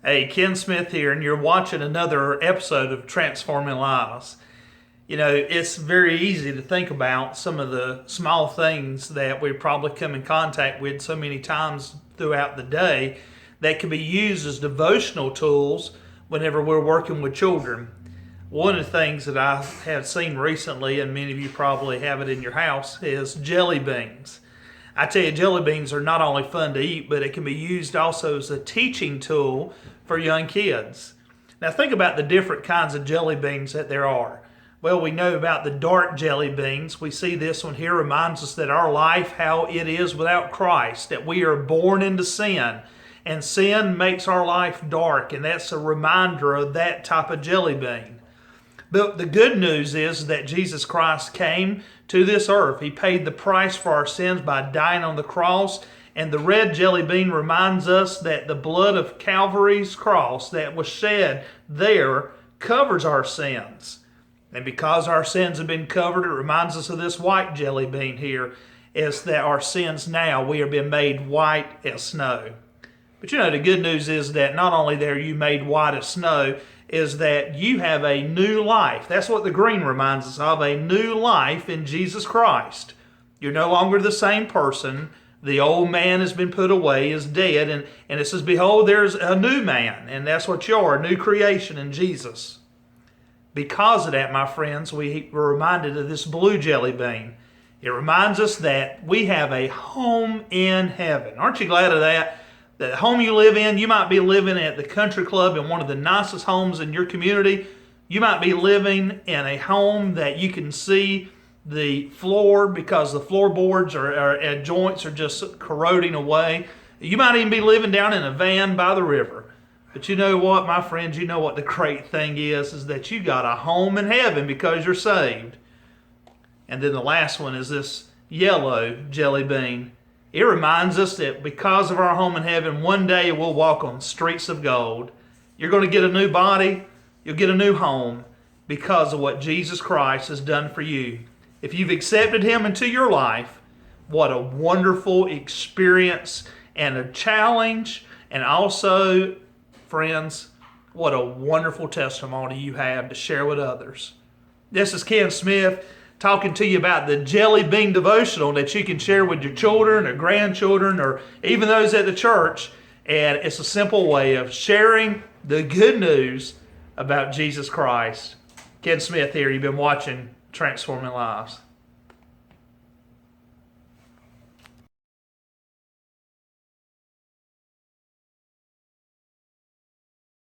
Hey, Ken Smith here, and you're watching another episode of Transforming Lives. You know, it's very easy to think about some of the small things that we probably come in contact with so many times throughout the day that can be used as devotional tools whenever we're working with children. One of the things that I have seen recently, and many of you probably have it in your house, is jelly beans. I tell you, jelly beans are not only fun to eat, but it can be used also as a teaching tool for young kids. Now think about the different kinds of jelly beans that there are. Well, we know about the dark jelly beans. We see this one here reminds us that our life, how it is without Christ, that we are born into sin, and sin makes our life dark, and that's a reminder of that type of jelly bean. But the good news is that Jesus Christ came to this earth. He paid the price for our sins by dying on the cross. And the red jelly bean reminds us that the blood of Calvary's cross that was shed there covers our sins. And because our sins have been covered, it reminds us of this white jelly bean here, is that our sins now, we are being made white as snow. But you know, the good news is that not only are you made white as snow, is that you have a new life. That's what the green reminds us of, a new life in Jesus Christ. You're no longer the same person. The old man has been put away, is dead, and it says, behold, there's a new man, and that's what you are, a new creation in Jesus. Because of that, my friends, we were reminded of this blue jelly bean. It reminds us that we have a home in heaven. Aren't you glad of that? The home you live in, you might be living at the country club in one of the nicest homes in your community. You might be living in a home that you can see the floor because the floorboards or joints are just corroding away. You might even be living down in a van by the river. But you know what, my friends, you know what the great thing is that you got a home in heaven because you're saved. And then the last one is this yellow jelly bean. It reminds us that because of our home in heaven, one day we'll walk on streets of gold. You're going to get a new body. You'll get a new home because of what Jesus Christ has done for you. If you've accepted Him into your life, what a wonderful experience and a challenge. And also, friends, what a wonderful testimony you have to share with others. This is Ken Smith, talking to you about the Jelly Bean Devotional that you can share with your children or grandchildren or even those at the church. And it's a simple way of sharing the good news about Jesus Christ. Ken Smith here. You've been watching Transforming Lives.